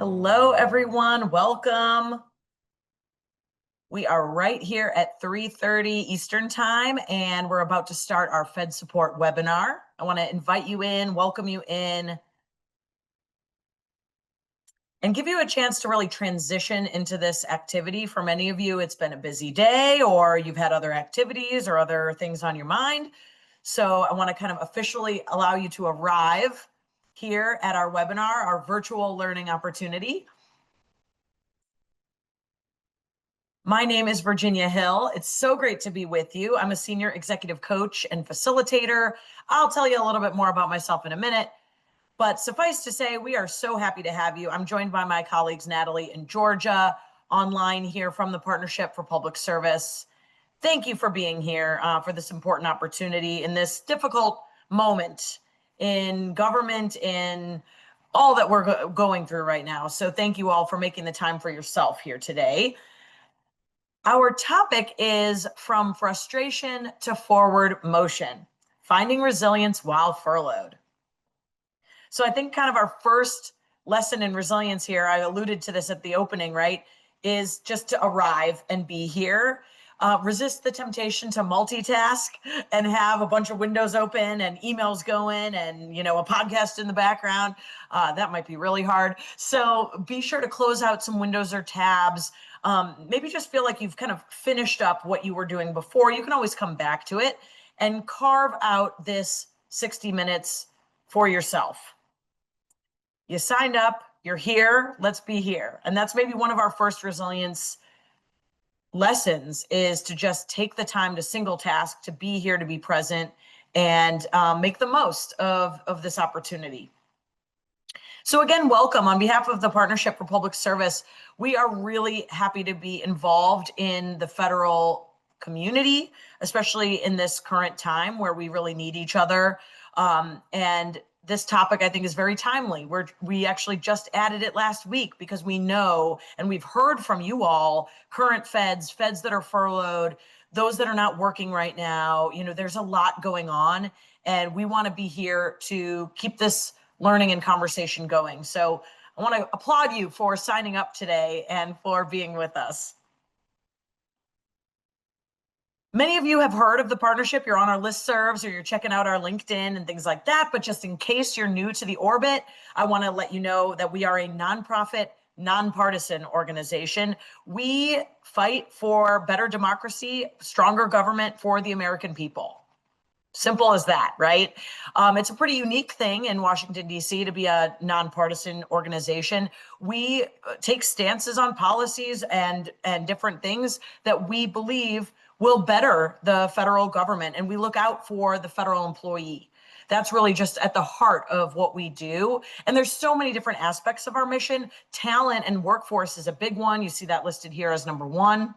Hello, everyone. Welcome. We are right here at 3:30 Eastern Time, and we're about to start our FedSupport webinar. I want to invite you in, welcome you in, and give you a chance to really transition into this activity. For many of you, it's been a busy day, or you've had other activities or other things on your mind. So I want to kind of officially allow you to arrive here at our webinar, our virtual learning opportunity. My name is Virginia Hill. It's so great to be with you. I'm a senior executive coach and facilitator. I'll tell you a little bit more about myself in a minute, but suffice to say, we are so happy to have you. I'm joined by my colleagues, Natalie and Georgia, online here from the Partnership for Public Service. Thank you for being here for this important opportunity in this difficult moment in government, in all that we're going through right now. So thank you all for making the time for yourself here today. Our topic is From Frustration to Forward Motion, Finding Resilience While Furloughed. So I think kind of our first lesson in resilience here, I alluded to this at the opening, right, is just to arrive and be here. Resist the temptation to multitask and have a bunch of windows open and emails going and, a podcast in the background. That might be really hard. So be sure to close out some windows or tabs. Maybe just feel like you've kind of finished up what you were doing before. You can always come back to it and carve out this 60 minutes for yourself. You signed up, you're here, let's be here. And that's maybe one of our first resilience lessons, is to just take the time to single task, to be here, to be present, and make the most of this opportunity. So again, welcome. On behalf of the Partnership for Public Service, we are really happy to be involved in the federal community, especially in this current time where we really need each other. And this topic, I think, is very timely. We actually just added it last week because we know, and we've heard from you all, current feds that are furloughed, those that are not working right now. There's a lot going on, and we want to be here to keep this learning and conversation going. So I want to applaud you for signing up today and for being with us. Many of you have heard of the partnership. You're on our listservs or you're checking out our LinkedIn and things like that. But just in case you're new to the orbit, I want to let you know that we are a nonprofit, nonpartisan organization. We fight for better democracy, stronger government for the American people. Simple as that, right? It's a pretty unique thing in Washington, D.C. to be a nonpartisan organization. We take stances on policies and different things that we believe will better the federal government, and we look out for the federal employee. That's really just at the heart of what we do. And there's so many different aspects of our mission. Talent and workforce is a big one. You see that listed here as number one.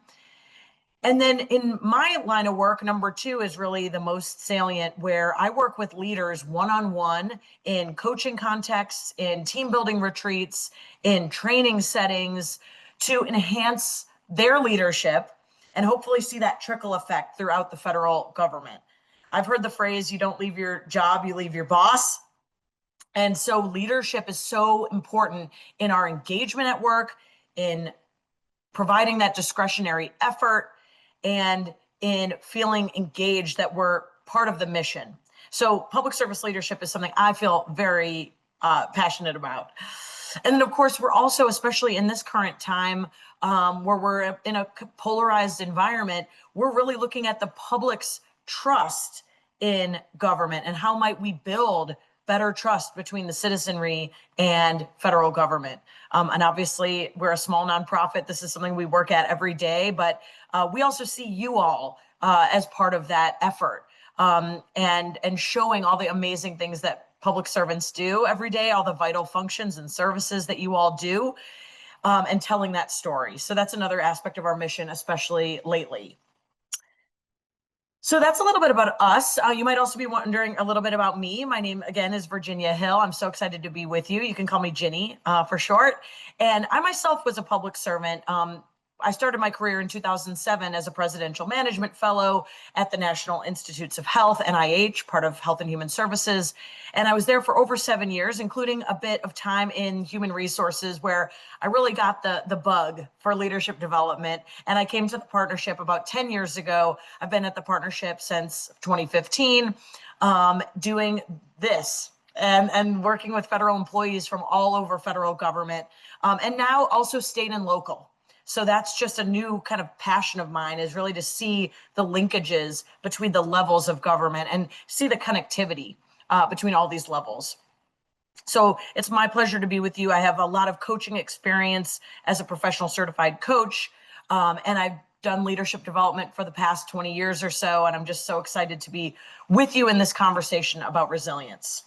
And then in my line of work, number two is really the most salient, where I work with leaders one-on-one in coaching contexts, in team building retreats, in training settings, to enhance their leadership and hopefully see that trickle effect throughout the federal government. I've heard the phrase, you don't leave your job, you leave your boss. And so leadership is so important in our engagement at work, in providing that discretionary effort, and in feeling engaged that we're part of the mission. So public service leadership is something I feel very passionate about. And then, of course, we're also, especially in this current time where we're in a polarized environment, we're really looking at the public's trust in government and how might we build better trust between the citizenry and federal government. And obviously, we're a small nonprofit. This is something we work at every day, but we also see you all as part of that effort, and showing all the amazing things that public servants do every day, all the vital functions and services that you all do, and telling that story. So that's another aspect of our mission, especially lately. So that's a little bit about us. You might also be wondering a little bit about me. My name, again, is Virginia Hill. I'm so excited to be with you. You can call me Ginny for short. And I myself was a public servant I started my career in 2007 as a presidential management fellow at the National Institutes of Health, NIH, part of Health and Human Services. And I was there for over 7 years, including a bit of time in human resources where I really got the bug for leadership development. And I came to the partnership about 10 years ago. I've been at the partnership since 2015, doing this and working with federal employees from all over federal government, and now also state and local. So that's just a new kind of passion of mine, is really to see the linkages between the levels of government and see the connectivity between all these levels. So it's my pleasure to be with you. I have a lot of coaching experience as a professional certified coach, and I've done leadership development for the past 20 years or so, and I'm just so excited to be with you in this conversation about resilience.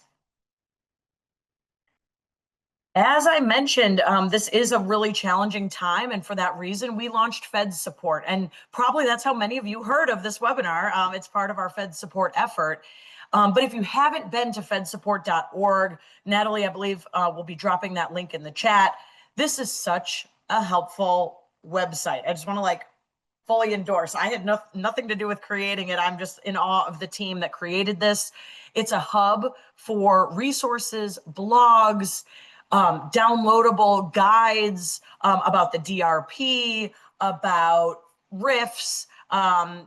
As I mentioned, this is a really challenging time, and for that reason, we launched FedSupport, and probably that's how many of you heard of this webinar. It's part of our FedSupport effort. But if you haven't been to fedsupport.org, Natalie, I believe, will be dropping that link in the chat. This is such a helpful website. I just want to fully endorse. I had nothing to do with creating it. I'm just in awe of the team that created this. It's a hub for resources, blogs, downloadable guides about the DRP, about RIFs,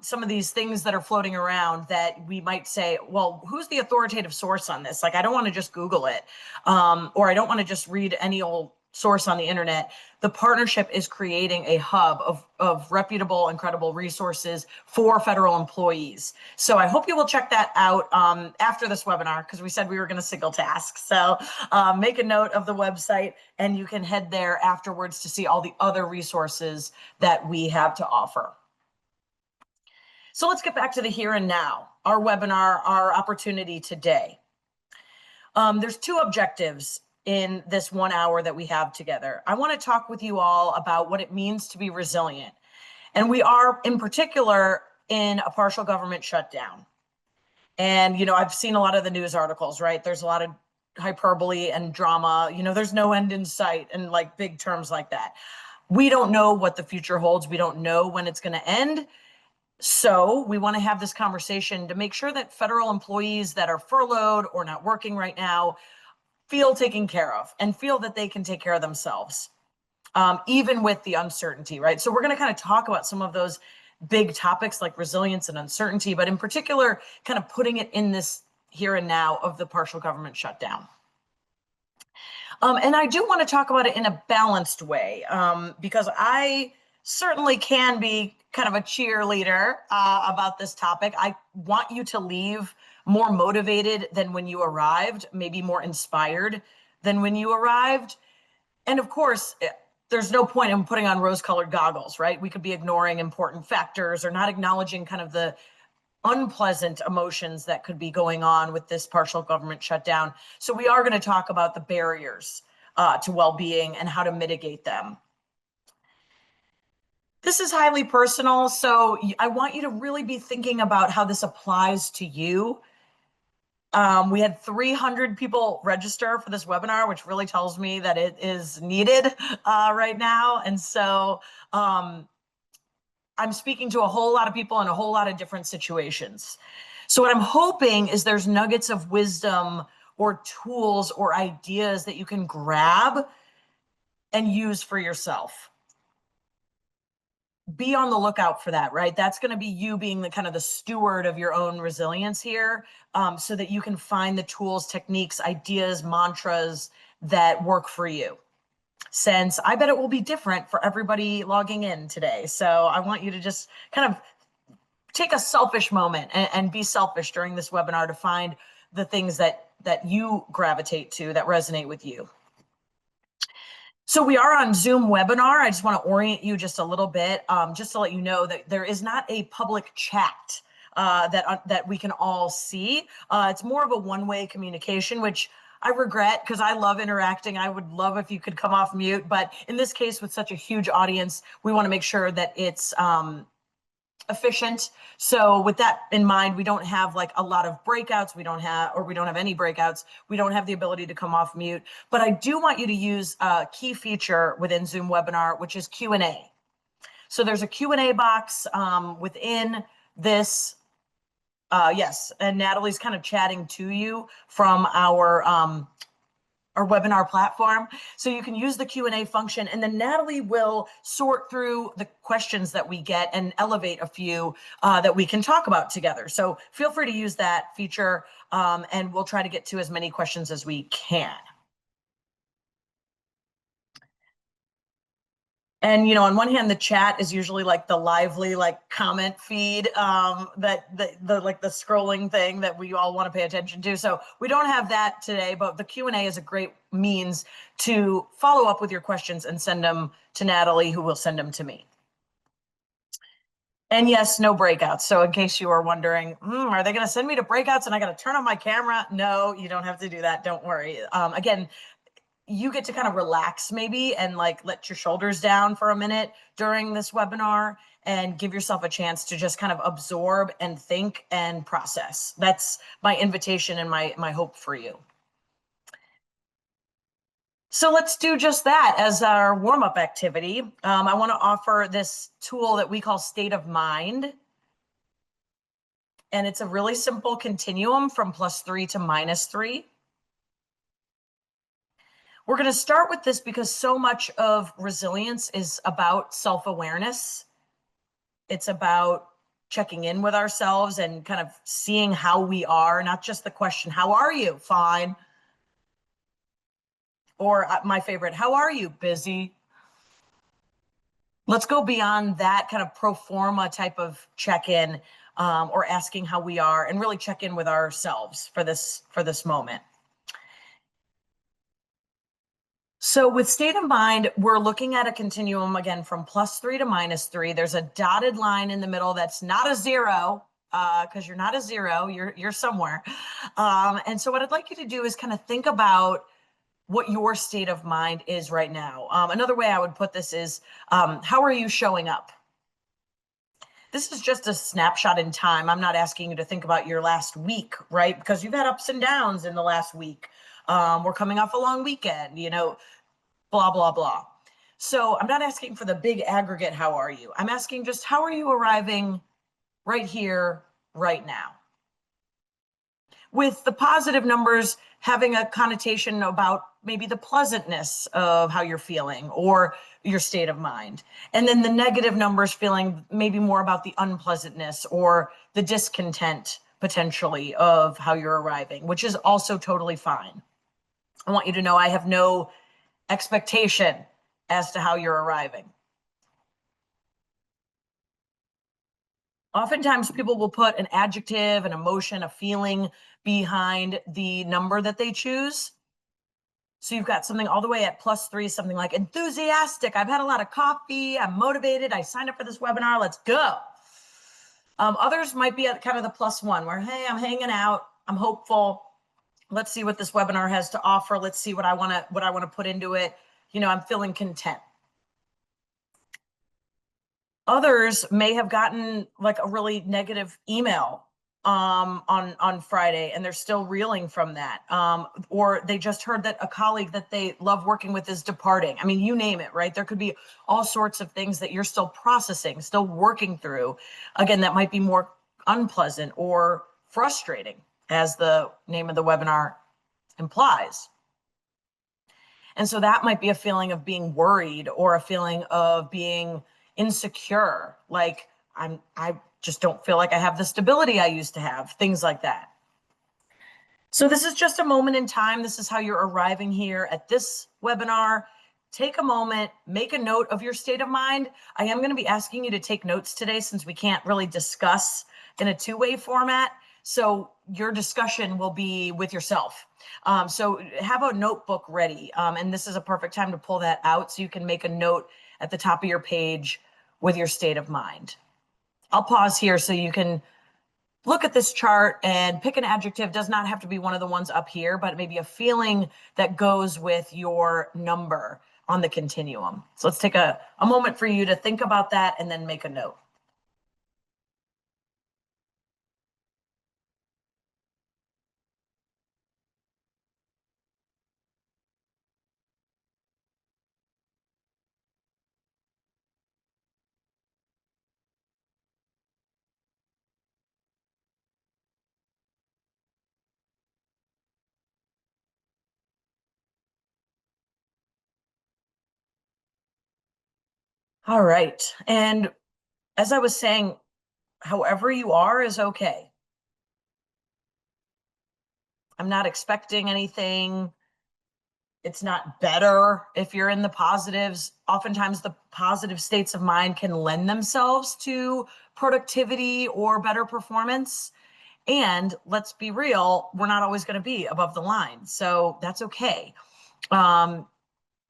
some of these things that are floating around that we might say, well, who's the authoritative source on this? I don't want to just Google it, or I don't want to just read any old source on the internet. The partnership is creating a hub of reputable and credible resources for federal employees. So I hope you will check that out after this webinar, because we said we were going to single task. So make a note of the website, and you can head there afterwards to see all the other resources that we have to offer. So let's get back to the here and now, our webinar, our opportunity today. There's two objectives in this 1 hour that we have together. I want to talk with you all about what it means to be resilient. And we are in particular in a partial government shutdown. And, I've seen a lot of the news articles, right? There's a lot of hyperbole and drama, there's no end in sight and big terms like that. We don't know what the future holds. We don't know when it's going to end. So we want to have this conversation to make sure that federal employees that are furloughed or not working right now feel taken care of and feel that they can take care of themselves, even with the uncertainty, right? So we're going to kind of talk about some of those big topics like resilience and uncertainty, but in particular, kind of putting it in this here and now of the partial government shutdown. And I do want to talk about it in a balanced way, because I certainly can be kind of a cheerleader about this topic. I want you to leave more motivated than when you arrived, maybe more inspired than when you arrived. And of course, there's no point in putting on rose-colored goggles, right? We could be ignoring important factors or not acknowledging kind of the unpleasant emotions that could be going on with this partial government shutdown. So we are going to talk about the barriers to well-being and how to mitigate them. This is highly personal, so I want you to really be thinking about how this applies to you. We had 300 people register for this webinar, which really tells me that it is needed right now. And so I'm speaking to a whole lot of people in a whole lot of different situations. So what I'm hoping is there's nuggets of wisdom or tools or ideas that you can grab and use for yourself. Be on the lookout for that, right? That's going to be you being the kind of the steward of your own resilience here, so that you can find the tools, techniques, ideas, mantras that work for you. Since I bet it will be different for everybody logging in today. So I want you to just kind of take a selfish moment and be selfish during this webinar to find the things that you gravitate to, that resonate with you. So we are on Zoom webinar. I just want to orient you just a little bit, just to let you know that there is not a public chat that we can all see. It's more of a one-way communication, which I regret because I love interacting. I would love if you could come off mute, but in this case, with such a huge audience, we want to make sure that it's efficient. So with that in mind, we don't have a lot of breakouts. We don't have any breakouts. We don't have the ability to come off mute, but I do want you to use a key feature within Zoom webinar, which is Q&A. So there's a Q&A box within this. Yes, and Natalie's kind of chatting to you from our webinar platform. So you can use the Q&A function, and then Natalie will sort through the questions that we get and elevate a few that we can talk about together. So feel free to use that feature, and we'll try to get to as many questions as we can. And, you know, on one hand, the chat is usually like the lively, like comment feed, that the like the scrolling thing that we all want to pay attention to. So we don't have that today, but the Q&A is a great means to follow up with your questions and send them to Natalie, who will send them to me. And yes, no breakouts. So in case you are wondering, are they going to send me to breakouts and I got to turn on my camera? No, you don't have to do that. Don't worry. Again, you get to kind of relax maybe and like let your shoulders down for a minute during this webinar and give yourself a chance to just kind of absorb and think and process. That's my invitation and my hope for you. So let's do just that as our warm-up activity. I want to offer this tool that we call State of Mind. And it's a really simple continuum from +3 to -3. We're going to start with this because so much of resilience is about self-awareness. It's about checking in with ourselves and kind of seeing how we are, not just the question, how are you? Fine. Or my favorite, how are you? Busy. Let's go beyond that kind of pro forma type of check-in, or asking how we are, and really check in with ourselves for this moment. So with State of Mind, we're looking at a continuum again from +3 to -3. There's a dotted line in the middle that's not a 0, because you're not a 0, you're somewhere. And so what I'd like you to do is kind of think about what your state of mind is right now. Another way I would put this is, how are you showing up? This is just a snapshot in time. I'm not asking you to think about your last week, right? Because you've had ups and downs in the last week. We're coming off a long weekend, you know, blah, blah, blah. So I'm not asking for the big aggregate, how are you? I'm asking just, how are you arriving right here, right now? With the positive numbers having a connotation about maybe the pleasantness of how you're feeling or your state of mind. And then the negative numbers feeling maybe more about the unpleasantness or the discontent potentially of how you're arriving, which is also totally fine. I want you to know I have no expectation as to how you're arriving. Oftentimes people will put an adjective, an emotion, a feeling behind the number that they choose. So you've got something all the way at +3, something like enthusiastic. I've had a lot of coffee. I'm motivated. I signed up for this webinar. Let's go. Others might be at kind of the +1 where, hey, I'm hanging out. I'm hopeful. Let's see what this webinar has to offer. Let's see what I want to put into it. You know, I'm feeling content. Others may have gotten like a really negative email on Friday, and they're still reeling from that. Or they just heard that a colleague that they love working with is departing. I mean, you name it, right? There could be all sorts of things that you're still processing, still working through. Again, that might be more unpleasant or frustrating, as the name of the webinar implies. And so that might be a feeling of being worried or a feeling of being insecure. Like I just don't feel like I have the stability I used to have, things like that. So this is just a moment in time. This is how you're arriving here at this webinar. Take a moment, make a note of your state of mind. I am going to be asking you to take notes today since we can't really discuss in a two-way format. So your discussion will be with yourself. So have a notebook ready. And this is a perfect time to pull that out so you can make a note at the top of your page with your state of mind. I'll pause here so you can look at this chart and pick an adjective. Does not have to be one of the ones up here, but maybe a feeling that goes with your number on the continuum. So let's take a moment for you to think about that and then make a note. All right. And as I was saying, however you are is okay. I'm not expecting anything. It's not better if you're in the positives. Oftentimes, the positive states of mind can lend themselves to productivity or better performance. And let's be real, we're not always going to be above the line. So that's okay. Um,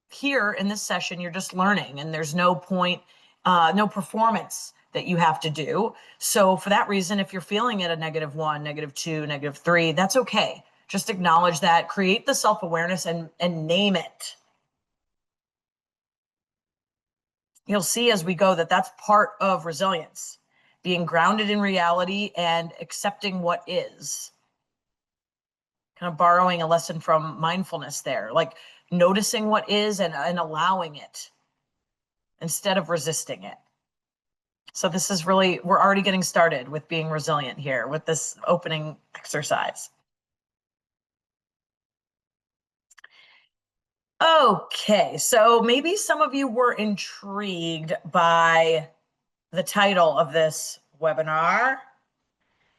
Here in this session, you're just learning, and there's no point, no performance that you have to do. So for that reason, if you're feeling at a -1, -2, -3, that's okay. Just acknowledge that, create the self-awareness and name it. You'll see as we go that that's part of resilience, being grounded in reality and accepting what is. Kind of borrowing a lesson from mindfulness there, like noticing what is and allowing it instead of resisting it. So this is really, we're already getting started with being resilient here with this opening exercise. Okay, so maybe some of you were intrigued by the title of this webinar,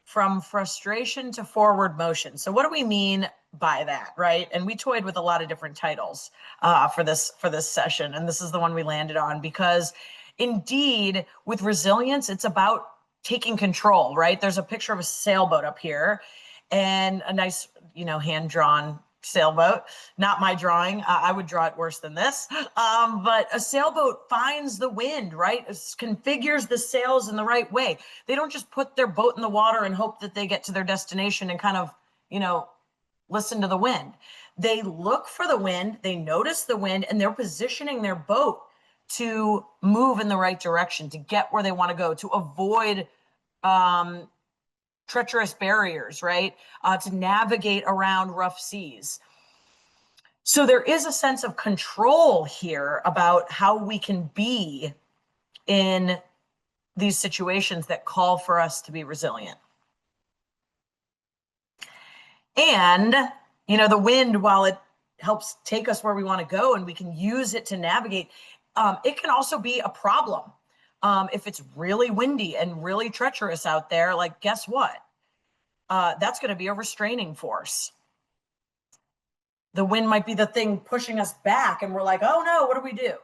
From Frustration to Forward Motion. So what do we mean by that, right? And we toyed with a lot of different titles for this session, and this is the one we landed on because indeed with resilience, it's about taking control, right? There's a picture of a sailboat up here and a nice, hand-drawn sailboat. Not my drawing. I would draw it worse than this. But a sailboat finds the wind, right? It configures the sails in the right way. They don't just put their boat in the water and hope that they get to their destination and kind of, listen to the wind. They look for the wind, they notice the wind, and they're positioning their boat to move in the right direction, to get where they want to go, to avoid treacherous barriers, right? To navigate around rough seas. So there is a sense of control here about how we can be in these situations that call for us to be resilient. And, the wind, while it helps take us where we want to go and we can use it to navigate, it can also be a problem. If it's really windy and really treacherous out there, like, guess what? That's going to be a restraining force. The wind might be the thing pushing us back, and we're like, oh no, what do we do?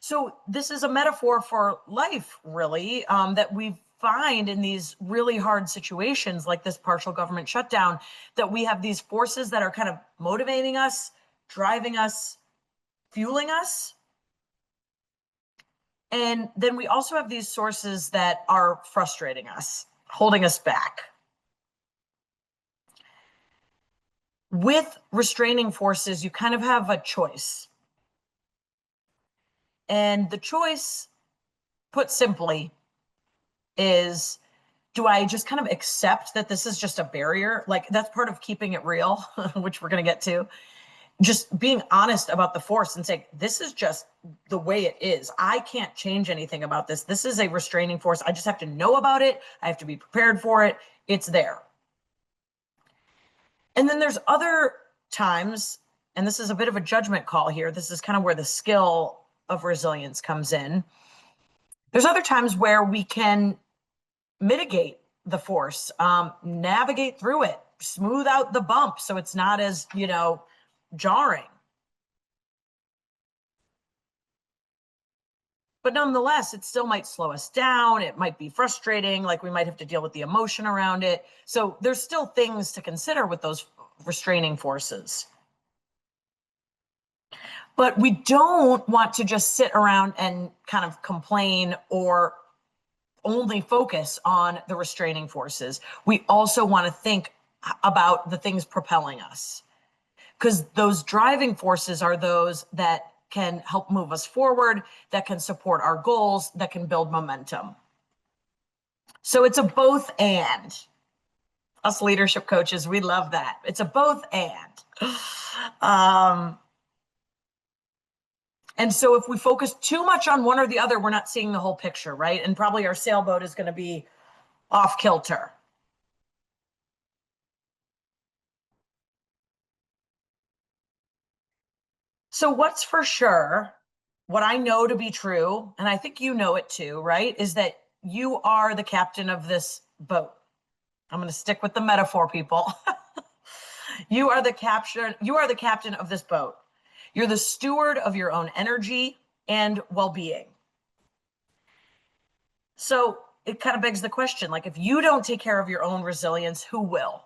So this is a metaphor for life, really, that we find in these really hard situations like this partial government shutdown, that we have these forces that are kind of motivating us, driving us, fueling us. And then we also have these sources that are frustrating us, holding us back. With restraining forces, you kind of have a choice. And the choice, put simply, is, do I just kind of accept that this is just a barrier? Like, that's part of keeping it real, which we're going to get to. Just being honest about the force and saying, this is just the way it is. I can't change anything about this. This is a restraining force. I just have to know about it. I have to be prepared for it. It's there. And then there's other times, and this is a bit of a judgment call here. This is kind of where the skill of resilience comes in. There's other times where we can mitigate the force, navigate through it, smooth out the bump so it's not as, jarring. But nonetheless, it still might slow us down. It might be frustrating, like we might have to deal with the emotion around it. So there's still things to consider with those restraining forces. But we don't want to just sit around and kind of complain or only focus on the restraining forces. We also want to think about the things propelling us, because those driving forces are those that can help move us forward, that can support our goals, that can build momentum. So it's a both and. Us leadership coaches, we love that. It's a both and. And so if we focus too much on one or the other, we're not seeing the whole picture, right? And probably our sailboat is going to be off kilter. So what's for sure what I know to be true, and I think you know it too, right, is that you are the captain of this boat. I'm going to stick with the metaphor, people. You are the captain of this boat. You're the steward of your own energy and well-being. So it kind of begs the question, like, if you don't take care of your own resilience, who will?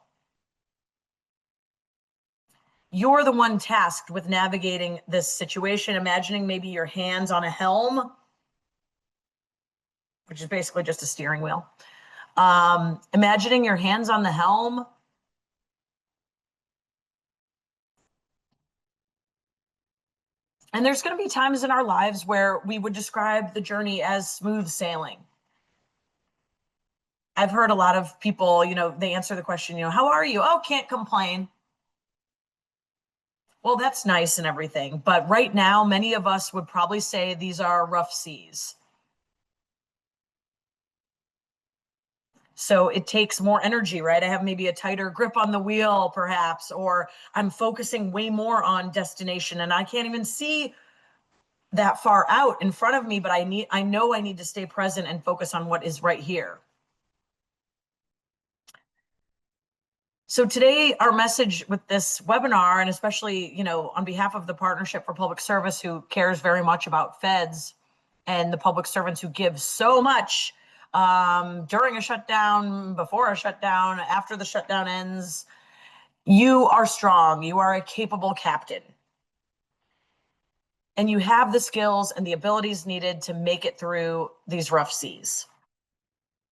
You're the one tasked with navigating this situation, imagining maybe your hands on a helm, which is basically just a steering wheel. Imagining your hands on the helm. And there's going to be times in our lives where we would describe the journey as smooth sailing. I've heard a lot of people, they answer the question, how are you? Oh, can't complain. Well, that's nice and everything. But right now, many of us would probably say these are rough seas. So it takes more energy, right? I have maybe a tighter grip on the wheel, perhaps, or I'm focusing way more on destination and I can't even see that far out in front of me, but I know I need to stay present and focus on what is right here. So today, our message with this webinar, and especially, on behalf of the Partnership for Public Service, who cares very much about feds and the public servants who give so much during a shutdown, before a shutdown, after the shutdown ends, you are strong. You are a capable captain. And you have the skills and the abilities needed to make it through these rough seas.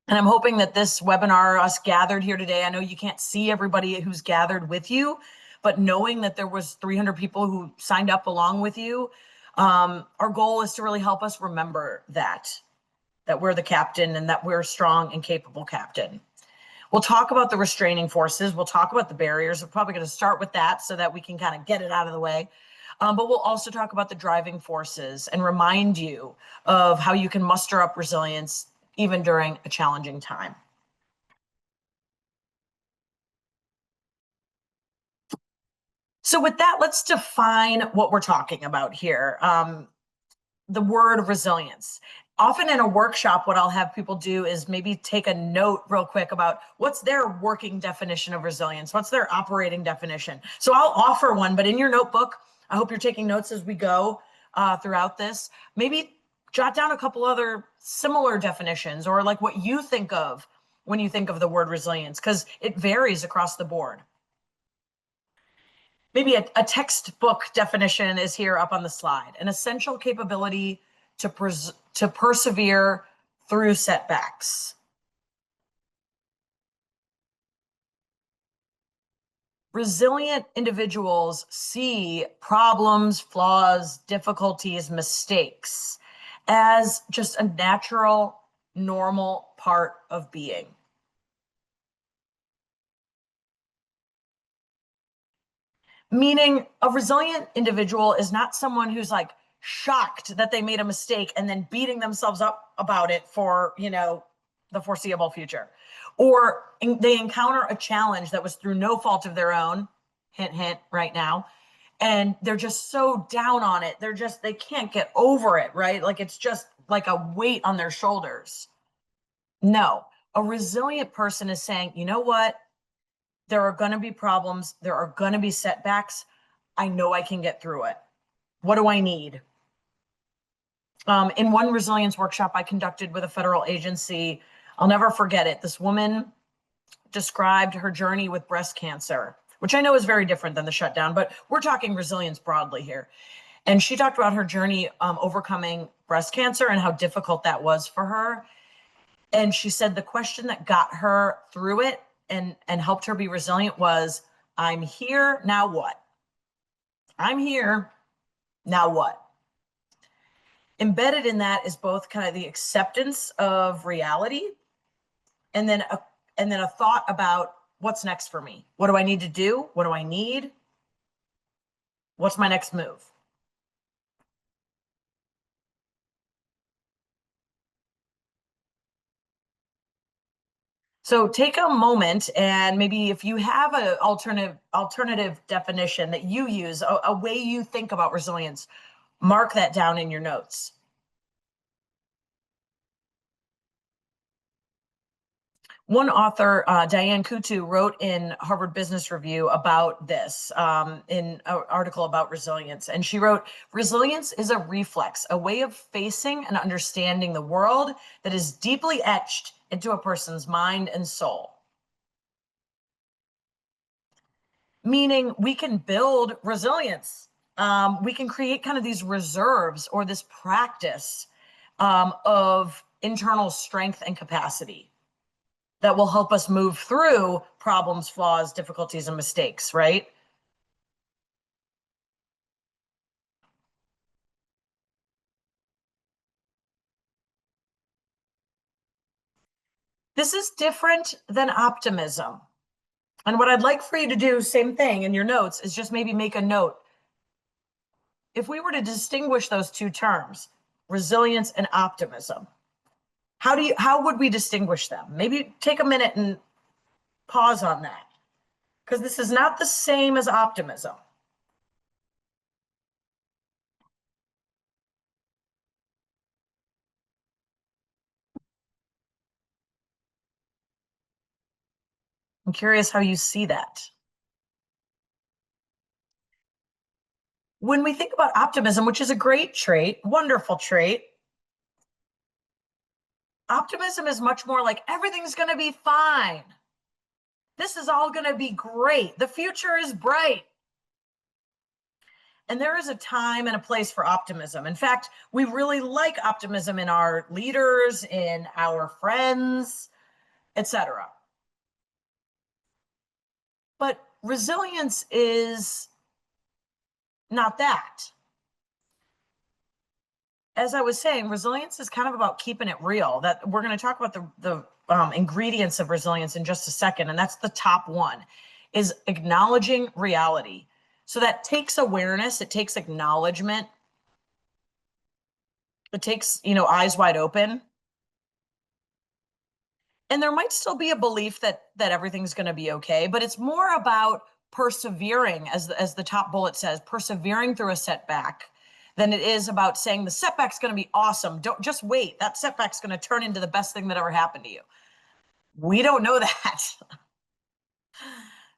And I'm hoping that this webinar, us gathered here today, I know you can't see everybody who's gathered with you, but knowing that there was 300 people who signed up along with you, our goal is to really help us remember that we're the captain and that we're a strong and capable captain. We'll talk about the restraining forces. We'll talk about the barriers. We're probably going to start with that so that we can kind of get it out of the way. But we'll also talk about the driving forces and remind you of how you can muster up resilience even during a challenging time. So with that, let's define what we're talking about here. The word resilience. Often in a workshop, what I'll have people do is maybe take a note real quick about what's their working definition of resilience, what's their operating definition. So I'll offer one, but in your notebook, I hope you're taking notes as we go throughout this. Maybe jot down a couple other similar definitions, or like what you think of when you think of the word resilience, because it varies across the board. Maybe a textbook definition is here up on the slide: an essential capability to persevere through setbacks. Resilient individuals see problems, flaws, difficulties, mistakes as just a natural, normal part of being. Meaning a resilient individual is not someone who's like shocked that they made a mistake and then beating themselves up about it for, the foreseeable future. Or they encounter a challenge that was through no fault of their own, hint, hint, right now, and they're just so down on it. They can't get over it, right? Like it's just like a weight on their shoulders. No, a resilient person is saying, you know what? There are going to be problems. There are going to be setbacks. I know I can get through it. What do I need? In one resilience workshop I conducted with a federal agency, I'll never forget it. This woman described her journey with breast cancer, which I know is very different than the shutdown, but we're talking resilience broadly here. And she talked about her journey overcoming breast cancer and how difficult that was for her. And she said the question that got her through it and helped her be resilient was, I'm here, now what? I'm here, now what? Embedded in that is both kind of the acceptance of reality and then a thought about what's next for me. What do I need to do? What do I need? What's my next move? So take a moment, and maybe if you have an alternative definition that you use, a way you think about resilience, Mark that down in your notes. One author, Diane Kutu, wrote in Harvard Business Review about this in an article about resilience. And she wrote, resilience is a reflex, a way of facing and understanding the world that is deeply etched into a person's mind and soul. Meaning we can build resilience. We can create kind of these reserves or this practice of internal strength and capacity that will help us move through problems, flaws, difficulties, and mistakes, right? This is different than optimism. And what I'd like for you to do, same thing in your notes, is just maybe make a note. If we were to distinguish those two terms, resilience and optimism, how would we distinguish them? Maybe take a minute and pause on that, because this is not the same as optimism. I'm curious how you see that. When we think about optimism, which is a great trait, wonderful trait, optimism is much more like everything's going to be fine. This is all going to be great. The future is bright. And there is a time and a place for optimism. In fact, we really like optimism in our leaders, in our friends, etc. But resilience is not that. As I was saying, resilience is kind of about keeping it real. That we're going to talk about the ingredients of resilience in just a second, and that's the top one, is acknowledging reality. So that takes awareness, it takes acknowledgement, it takes, eyes wide open. And there might still be a belief that everything's going to be okay, but it's more about persevering, as the top bullet says, persevering through a setback, than it is about saying the setback's going to be awesome. Don't just wait. That setback's going to turn into the best thing that ever happened to you. We don't know that.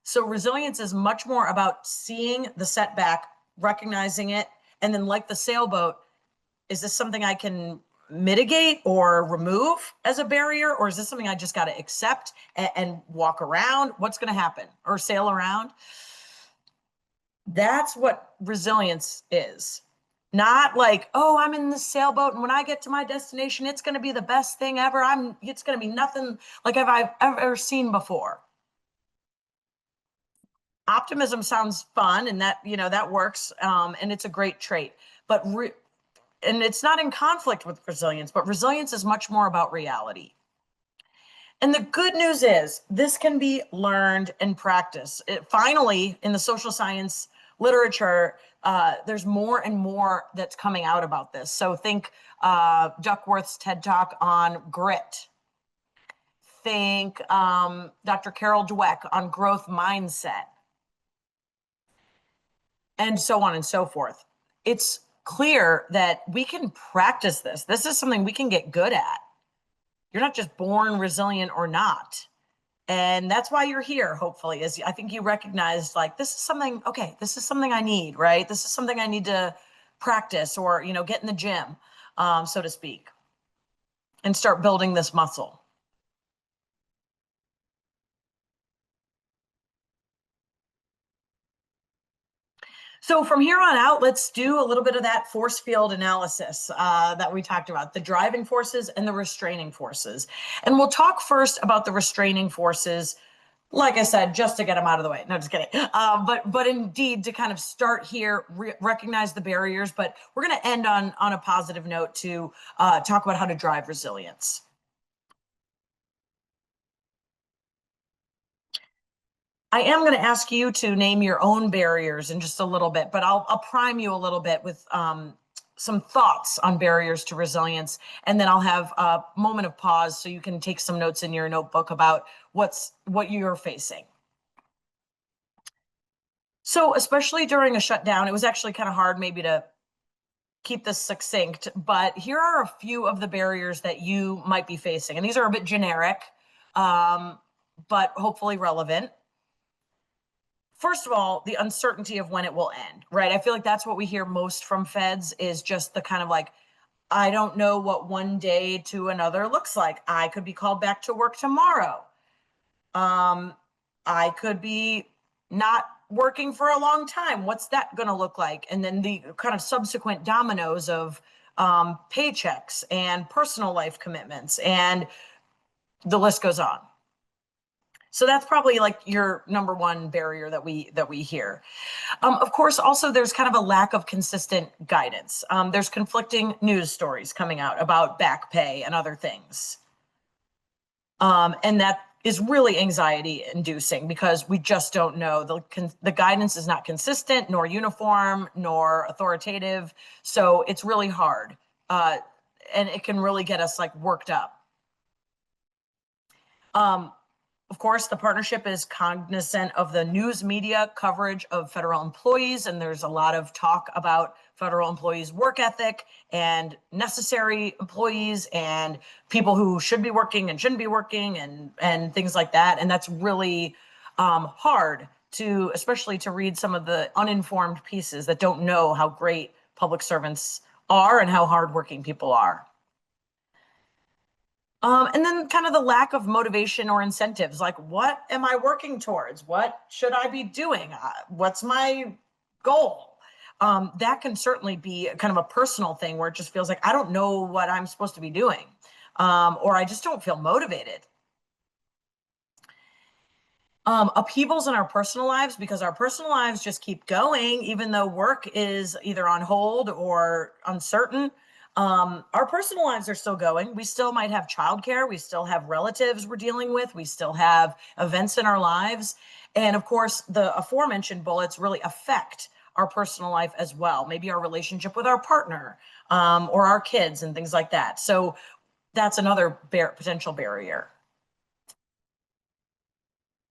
So resilience is much more about seeing the setback, recognizing it, and then, like the sailboat, is this something I can mitigate or remove as a barrier? Or is this something I just got to accept and walk around? What's going to happen? Or sail around? That's what resilience is. Not like, oh, I'm in this sailboat, and when I get to my destination, it's going to be the best thing ever. It's going to be nothing like I've ever seen before. Optimism sounds fun, and that works, and it's a great trait. But and it's not in conflict with resilience, but resilience is much more about reality. And the good news is this can be learned and practiced. Finally, in the social science literature, there's more and more that's coming out about this. So think Duckworth's TED Talk on grit. Think Dr. Carol Dweck on growth mindset. And so on and so forth. It's clear that we can practice this. This is something we can get good at. You're not just born resilient or not. And that's why you're here, hopefully, is I think you recognize, like, this is something I need, right? This is something I need to practice or, get in the gym, so to speak, and start building this muscle. So from here on out, let's do a little bit of that force field analysis that we talked about, the driving forces and the restraining forces. And we'll talk first about the restraining forces, like I said, just to get them out of the way. No, just kidding. But indeed, to kind of start here, recognize the barriers, but we're going to end on a positive note to talk about how to drive resilience. I am going to ask you to name your own barriers in just a little bit, but I'll prime you a little bit with some thoughts on barriers to resilience, and then I'll have a moment of pause so you can take some notes in your notebook about what you're facing. So especially during a shutdown, it was actually kind of hard maybe to keep this succinct, but here are a few of the barriers that you might be facing. And these are a bit generic, but hopefully relevant. First of all, the uncertainty of when it will end, right? I feel like that's what we hear most from feds, is just the kind of like, I don't know what one day to another looks like. I could be called back to work tomorrow. I could be not working for a long time. What's that going to look like? And then the kind of subsequent dominoes of paychecks and personal life commitments, and the list goes on. So that's probably like your number one barrier that we hear. Of course, also there's kind of a lack of consistent guidance. There's conflicting news stories coming out about back pay and other things. And that is really anxiety inducing, because we just don't know. The guidance is not consistent, nor uniform, nor authoritative. So it's really hard. And it can really get us like worked up. Of course, the partnership is cognizant of the news media coverage of federal employees, and there's a lot of talk about federal employees' work ethic and necessary employees and people who should be working and shouldn't be working, and things like that. And that's really hard to, especially to read some of the uninformed pieces that don't know how great public servants are and how hardworking people are. And then kind of the lack of motivation or incentives, like, what am I working towards? What should I be doing? What's my goal? That can certainly be kind of a personal thing where it just feels like I don't know what I'm supposed to be doing, or I just don't feel motivated. Upheavals in our personal lives, because our personal lives just keep going, even though work is either on hold or uncertain. Our personal lives are still going. We still might have childcare. We still have relatives we're dealing with. We still have events in our lives. And of course, the aforementioned bullets really affect our personal life as well. Maybe our relationship with our partner, or our kids and things like that. So that's another potential barrier.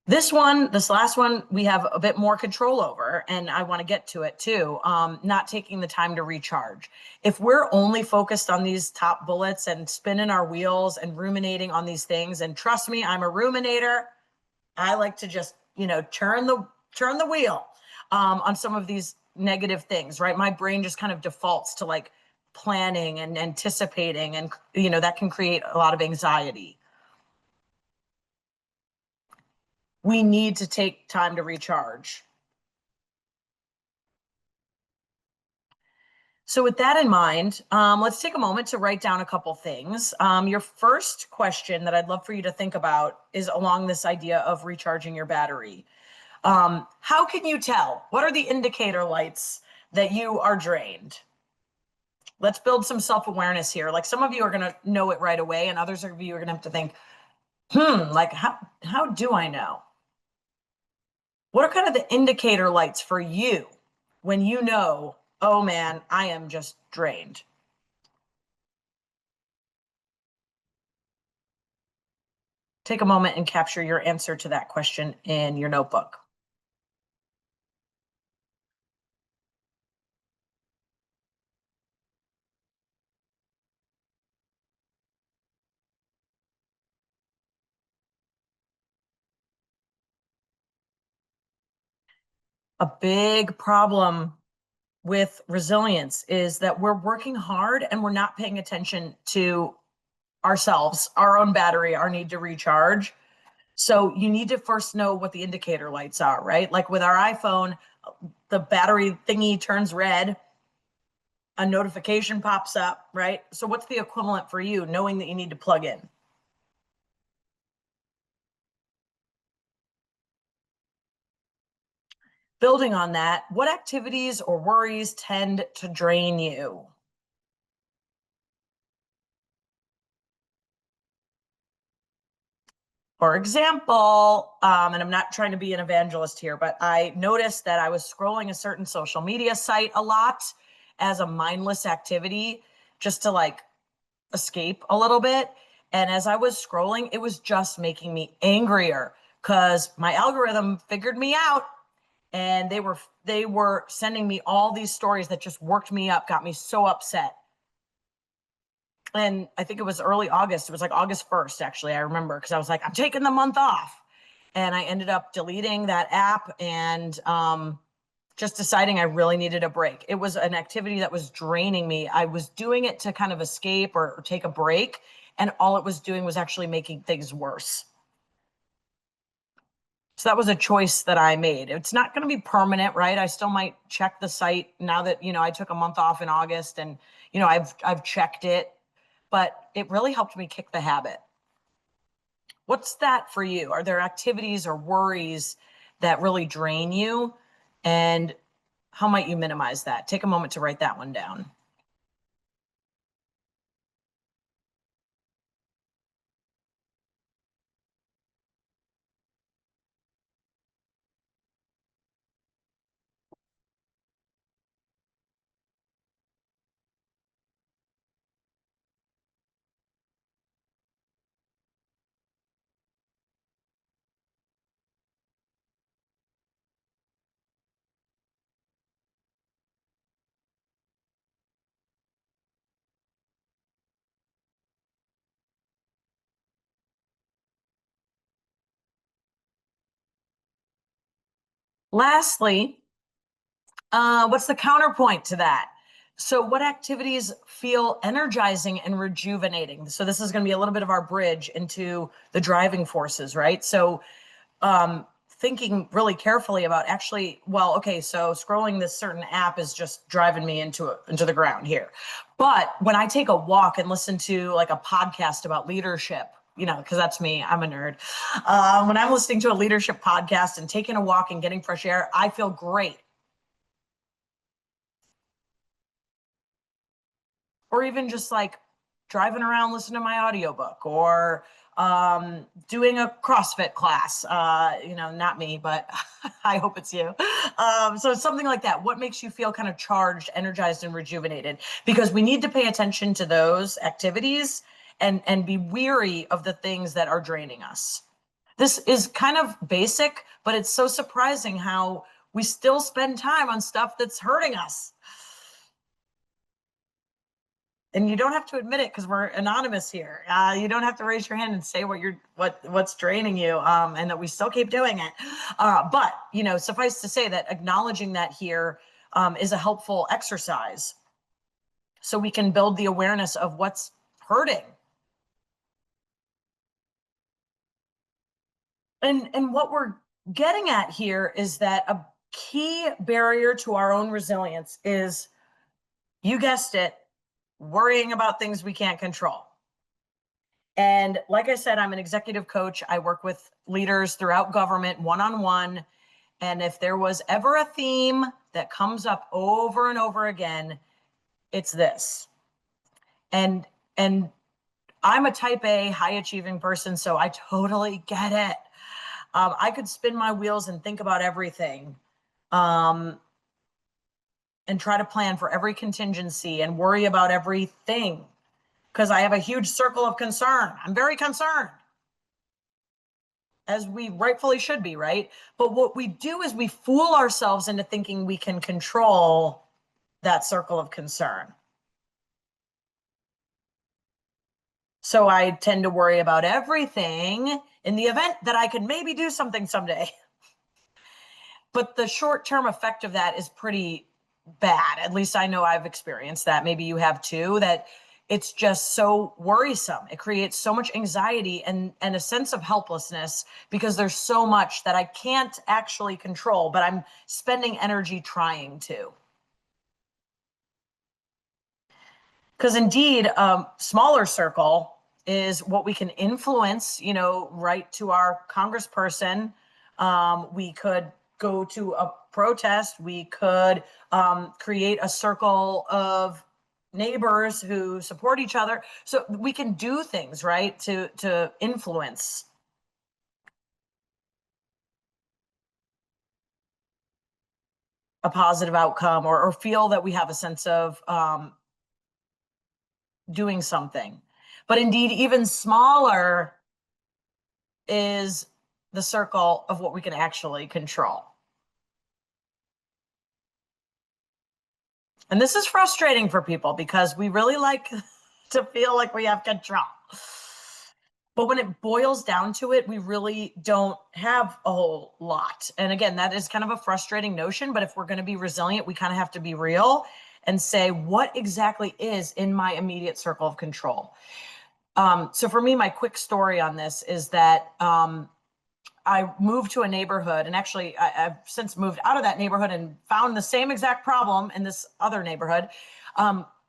This last one, we have a bit more control over, and I want to get to it too. Not taking the time to recharge. If we're only focused on these top bullets and spinning our wheels and ruminating on these things, and trust me, I'm a ruminator. I like to just, turn the wheel on some of these negative things, right? My brain just kind of defaults to like planning and anticipating, and that can create a lot of anxiety. We need to take time to recharge. So with that in mind, let's take a moment to write down a couple things. Your first question that I'd love for you to think about is along this idea of recharging your battery. How can you tell? What are the indicator lights that you are drained? Let's build some self-awareness here. Like, some of you are going to know it right away, and others of you are going to have to think, like, how do I know? What are kind of the indicator lights for you when you know, oh man, I am just drained? Take a moment and capture your answer to that question in your notebook. A big problem with resilience is that we're working hard and we're not paying attention to ourselves, our own battery, our need to recharge. So you need to first know what the indicator lights are, right? Like with our iPhone, the battery thingy turns red, a notification pops up, right? So what's the equivalent for you, knowing that you need to plug in? Building on that, what activities or worries tend to drain you? For example, and I'm not trying to be an evangelist here, but I noticed that I was scrolling a certain social media site a lot as a mindless activity, just to like escape a little bit. And as I was scrolling, it was just making me angrier, because my algorithm figured me out And they were sending me all these stories that just worked me up, got me so upset. And I think it was early August. It was like August 1st, actually, I remember, because I was like, I'm taking the month off. And I ended up deleting that app and just deciding I really needed a break. It was an activity that was draining me. I was doing it to kind of escape or take a break, and all it was doing was actually making things worse. So that was a choice that I made. It's not going to be permanent, right? I still might check the site now that, I took a month off in August, and, I've checked it, but it really helped me kick the habit. What's that for you? Are there activities or worries that really drain you? And how might you minimize that? Take a moment to write that one down. Lastly, what's the counterpoint to that? So what activities feel energizing and rejuvenating? So this is going to be a little bit of our bridge into the driving forces, right? So thinking really carefully about actually, well, okay, so scrolling this certain app is just driving me into the ground here. But when I take a walk and listen to like a podcast about leadership, because that's me, I'm a nerd. When I'm listening to a leadership podcast and taking a walk and getting fresh air, I feel great. Or even just like driving around listening to my audiobook, or doing a CrossFit class, not me, but I hope it's you. So something like that. What makes you feel kind of charged, energized, and rejuvenated? Because we need to pay attention to those activities and be weary of the things that are draining us. This is kind of basic, but it's so surprising how we still spend time on stuff that's hurting us. And you don't have to admit it because we're anonymous here. You don't have to raise your hand and say what's draining you, and that we still keep doing it. But suffice to say that acknowledging that here is a helpful exercise, so we can build the awareness of what's hurting. And what we're getting at here is that a key barrier to our own resilience is, you guessed it, worrying about things we can't control. And like I said, I'm an executive coach. I work with leaders throughout government one-on-one. And if there was ever a theme that comes up over and over again, it's this. And I'm a type A, high achieving person, so I totally get it. I could spin my wheels and think about everything, and try to plan for every contingency and worry about everything, because I have a huge circle of concern. I'm very concerned, as we rightfully should be, right? But what we do is we fool ourselves into thinking we can control that circle of concern. So I tend to worry about everything in the event that I could maybe do something someday. But the short-term effect of that is pretty bad. At least I know I've experienced that. Maybe you have too, that it's just so worrisome. It creates so much anxiety and a sense of helplessness, because there's so much that I can't actually control, but I'm spending energy trying to. Because indeed, smaller circle is what we can influence, right to our congressperson. We could go to a protest. We could create a circle of neighbors who support each other. So we can do things, right, to influence a positive outcome, or feel that we have a sense of doing something. But indeed, even smaller is the circle of what we can actually control. And this is frustrating for people because we really like to feel like we have control. But when it boils down to it, we really don't have a whole lot. And again, that is kind of a frustrating notion, but if we're going to be resilient, we kind of have to be real and say, what exactly is in my immediate circle of control? So for me, my quick story on this is that I moved to a neighborhood, and actually I've since moved out of that neighborhood and found the same exact problem in this other neighborhood.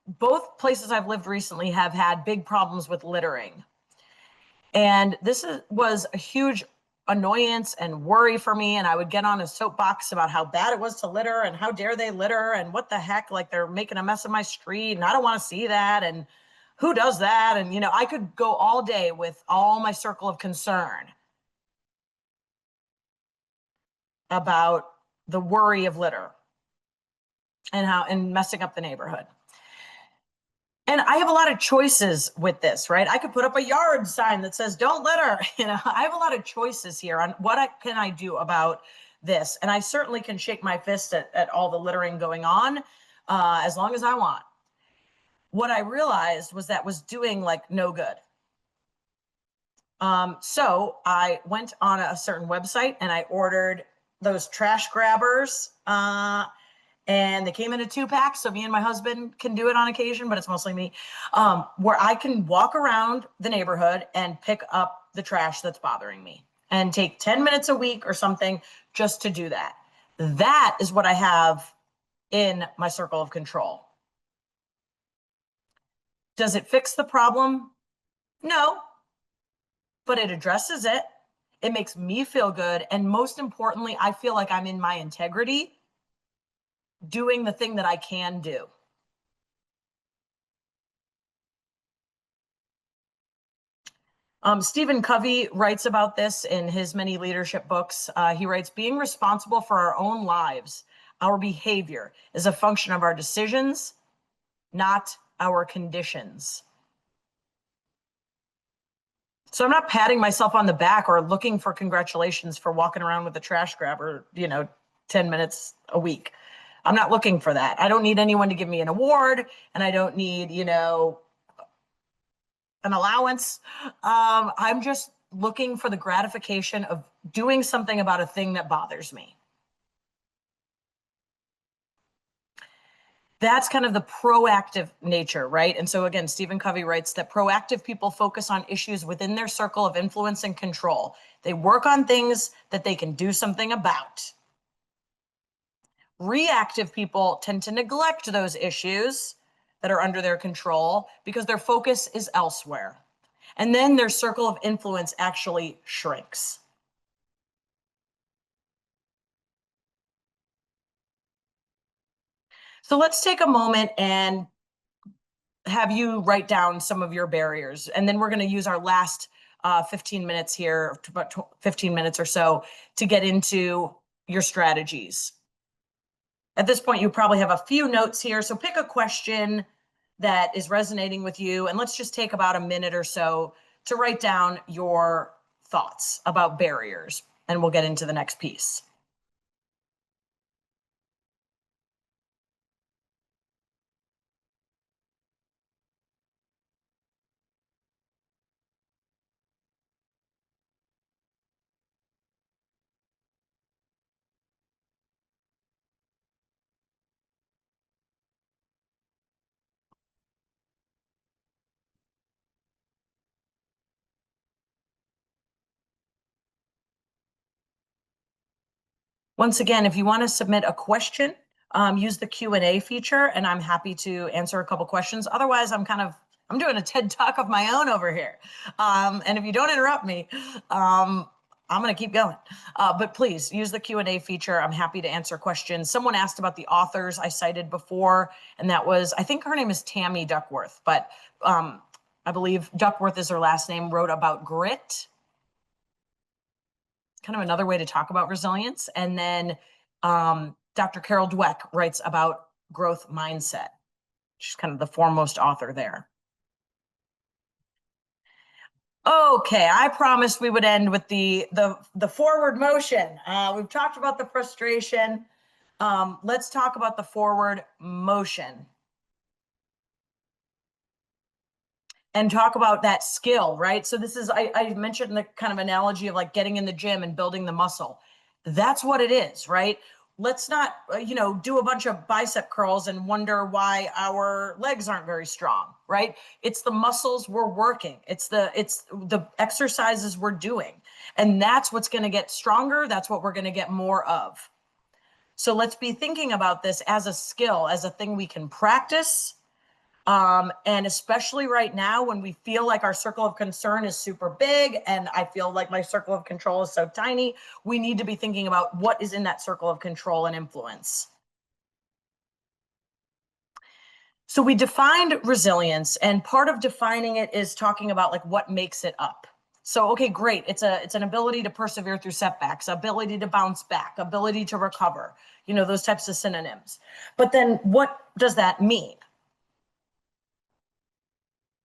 Both places I've lived recently have had big problems with littering. And was a huge annoyance and worry for me. And I would get on a soapbox about how bad it was to litter and how dare they litter and what the heck, like they're making a mess of my street and I don't want to see that. And who does that? And, I could go all day with all my circle of concern about the worry of litter and messing up the neighborhood. And I have a lot of choices with this, right? I could put up a yard sign that says, don't litter. I have a lot of choices here on what can I do about this. And I certainly can shake my fist at all the littering going on as long as I want. What I realized was that was doing like no good. So I went on a certain website and I ordered those trash grabbers. And they came in a 2-pack, so me and my husband can do it on occasion, but it's mostly me, where I can walk around the neighborhood and pick up the trash that's bothering me and take 10 minutes a week or something just to do that. That is what I have in my circle of control. Does it fix the problem? No, but it addresses it. It makes me feel good. And most importantly, I feel like I'm in my integrity doing the thing that I can do. Stephen Covey writes about this in his many leadership books. He writes, being responsible for our own lives, our behavior is a function of our decisions, not our conditions. So I'm not patting myself on the back or looking for congratulations for walking around with a trash grabber, 10 minutes a week. I'm not looking for that. I don't need anyone to give me an award, and I don't need, an allowance. I'm just looking for the gratification of doing something about a thing that bothers me. That's kind of the proactive nature, right? And so again, Stephen Covey writes that proactive people focus on issues within their circle of influence and control. They work on things that they can do something about. Reactive people tend to neglect those issues that are under their control because their focus is elsewhere. And then their circle of influence actually shrinks. So let's take a moment and have you write down some of your barriers. And then we're going to use our last 15 minutes here, about 15 minutes or so, to get into your strategies. At this point, you probably have a few notes here. So pick a question that is resonating with you. And let's just take about a minute or so to write down your thoughts about barriers. And we'll get into the next piece. Once again, if you want to submit a question, use the Q&A feature, and I'm happy to answer a couple questions. Otherwise, I'm doing a TED Talk of my own over here. And if you don't interrupt me, I'm going to keep going. But please use the Q&A feature. I'm happy to answer questions. Someone asked about the authors I cited before, and that was, I think her name is Tammy Duckworth, but I believe Duckworth is her last name, wrote about grit. Kind of another way to talk about resilience. And then Dr. Carol Dweck writes about growth mindset. She's kind of the foremost author there. Okay, I promised we would end with the forward motion. We've talked about the frustration. Let's talk about the forward motion and talk about that skill, right? So this is, I mentioned the kind of analogy of like getting in the gym and building the muscle. That's what it is, right? Let's not, do a bunch of bicep curls and wonder why our legs aren't very strong, right? It's the muscles we're working. It's the exercises we're doing. And that's what's going to get stronger. That's what we're going to get more of. So let's be thinking about this as a skill, as a thing we can practice. And especially right now when we feel like our circle of concern is super big and I feel like my circle of control is so tiny, we need to be thinking about what is in that circle of control and influence. So we defined resilience, and part of defining it is talking about like what makes it up. So, okay, great. It's an ability to persevere through setbacks, ability to bounce back, ability to recover, those types of synonyms. But then what does that mean?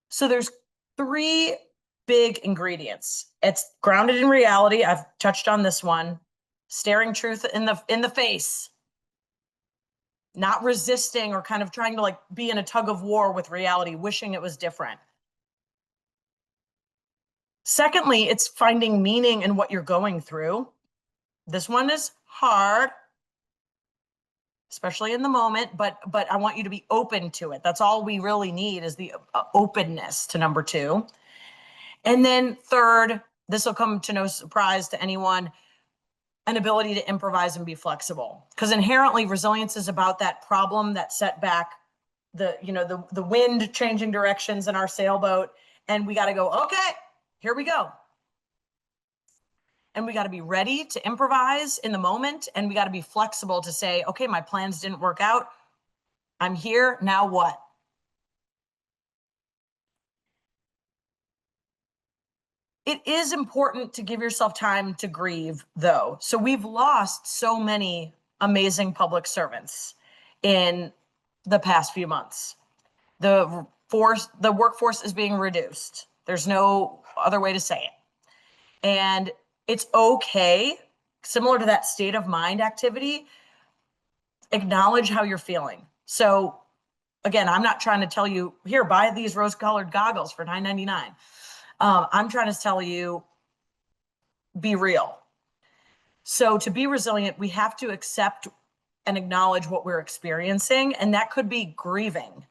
So there's three big ingredients. It's grounded in reality. I've touched on this one. Staring truth in the face. Not resisting or kind of trying to like be in a tug of war with reality, wishing it was different. Secondly, it's finding meaning in what you're going through. This one is hard, especially in the moment, but I want you to be open to it. That's all we really need is the openness to number two. And then third, this will come to no surprise to anyone, an ability to improvise and be flexible. Because inherently resilience is about that problem, that setback, the wind changing directions in our sailboat. And we got to go, okay, here we go. And we got to be ready to improvise in the moment. And we got to be flexible to say, okay, my plans didn't work out. I'm here, now what? It is important to give yourself time to grieve, though. So we've lost so many amazing public servants in the past few months. The workforce is being reduced. There's no other way to say it. And it's okay, similar to that state of mind activity, acknowledge how you're feeling. So again, I'm not trying to tell you, here, buy these rose-colored goggles for $9.99. I'm trying to tell you, be real. So to be resilient, we have to accept and acknowledge what we're experiencing. And that could be grieving.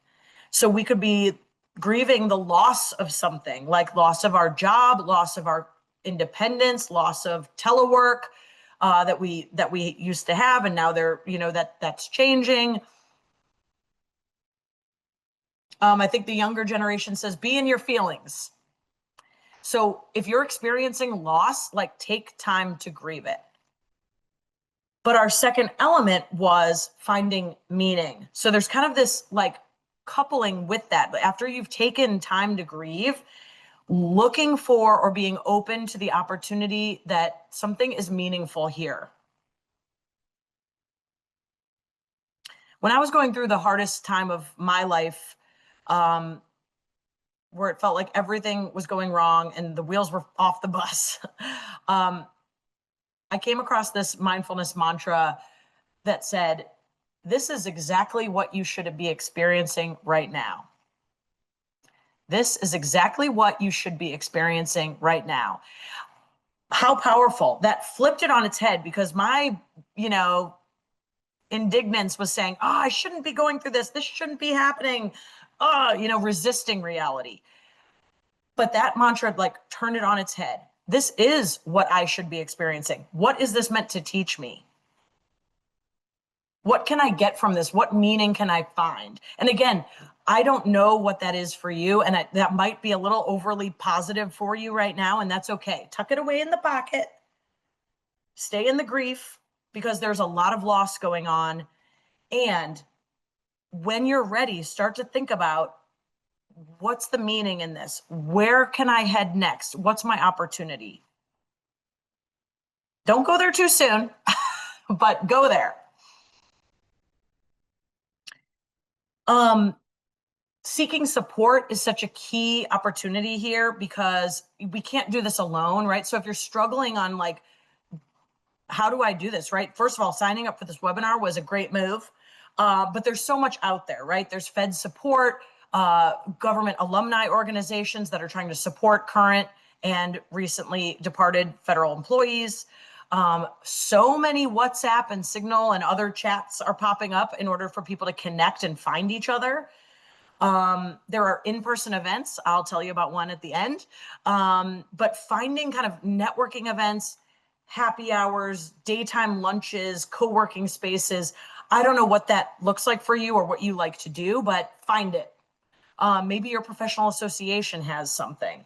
So we could be grieving the loss of something, like loss of our job, loss of our independence, loss of telework that we used to have, and now that's changing. I think the younger generation says, be in your feelings. So if you're experiencing loss, like take time to grieve it. But our second element was finding meaning. So there's kind of this like coupling with that. After you've taken time to grieve, looking for or being open to the opportunity that something is meaningful here. When I was going through the hardest time of my life, where it felt like everything was going wrong and the wheels were off the bus, I came across this mindfulness mantra that said, this is exactly what you should be experiencing right now. This is exactly what you should be experiencing right now. How powerful. That flipped it on its head, because my, indignance was saying, oh, I shouldn't be going through this. This shouldn't be happening. Resisting reality. But that mantra like turned it on its head. This is what I should be experiencing. What is this meant to teach me? What can I get from this? What meaning can I find? And again, I don't know what that is for you. And that might be a little overly positive for you right now. And that's okay. Tuck it away in the pocket. Stay in the grief, because there's a lot of loss going on. And when you're ready, start to think about, what's the meaning in this? Where can I head next? What's my opportunity? Don't go there too soon, but go there. Seeking support is such a key opportunity here, because we can't do this alone, right? So if you're struggling on like how do I do this, right? First of all, signing up for this webinar was a great move, but there's so much out there, right? There's FedSupport, government alumni organizations that are trying to support current and recently departed federal employees. So many WhatsApp and Signal and other chats are popping up in order for people to connect and find each other. There are in-person events. I'll tell you about one at the end. But finding kind of networking events, happy hours, daytime lunches, co-working spaces. I don't know what that looks like for you or what you like to do, but find it. Maybe your professional association has something.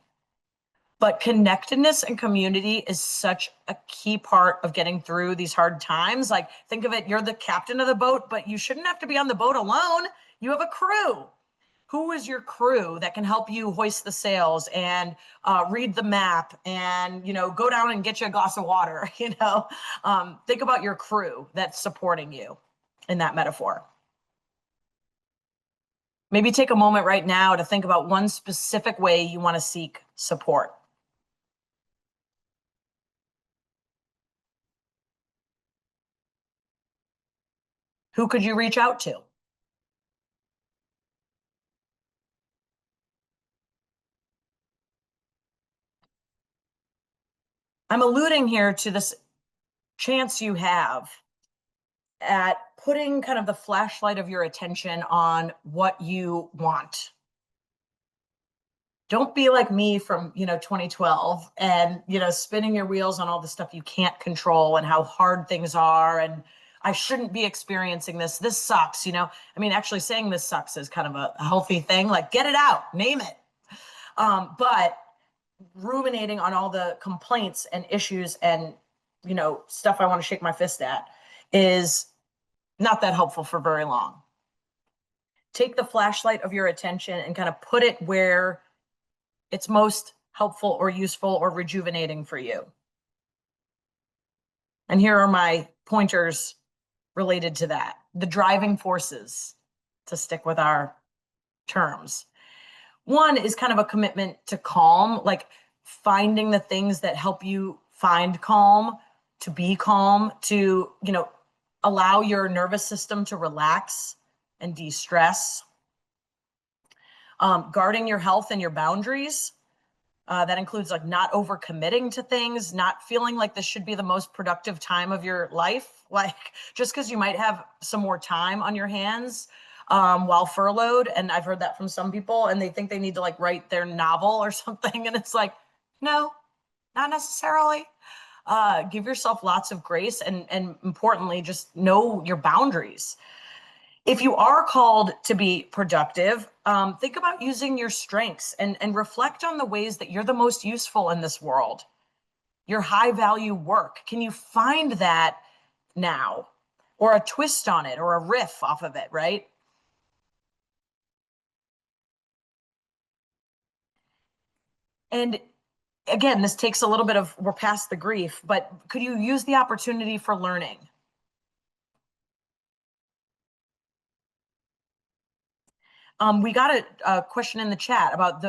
But connectedness and community is such a key part of getting through these hard times. Like, think of it, you're the captain of the boat, but you shouldn't have to be on the boat alone. You have a crew. Who is your crew that can help you hoist the sails and read the map and, go down and get you a glass of water? Think about your crew that's supporting you in that metaphor. Maybe take a moment right now to think about one specific way you want to seek support. Who could you reach out to? I'm alluding here to this chance you have at putting kind of the flashlight of your attention on what you want. Don't be like me from 2012 and spinning your wheels on all the stuff you can't control and how hard things are, and I shouldn't be experiencing this sucks. Actually saying this sucks is kind of a healthy thing. Like, get it out, name it. But ruminating on all the complaints and issues and stuff I want to shake my fist at is not that helpful for very long. Take the flashlight of your attention and kind of put it where it's most helpful or useful or rejuvenating for you. And here are my pointers related to that. The driving forces, to stick with our terms. One is kind of a commitment to calm, like finding the things that help you find calm, to be calm, to, allow your nervous system to relax and de-stress. Guarding your health and your boundaries. That includes like not overcommitting to things, not feeling like this should be the most productive time of your life. Like, just because you might have some more time on your hands while furloughed. And I've heard that from some people, and they think they need to like write their novel or something. And it's like, no, not necessarily. Give yourself lots of grace, and importantly, just know your boundaries. If you are called to be productive, think about using your strengths and reflect on the ways that you're the most useful in this world. Your high value work. Can you find that now? Or a twist on it, or a riff off of it, right? And again, this takes a little bit of, we're past the grief, but could you use the opportunity for learning? We got a question in the chat about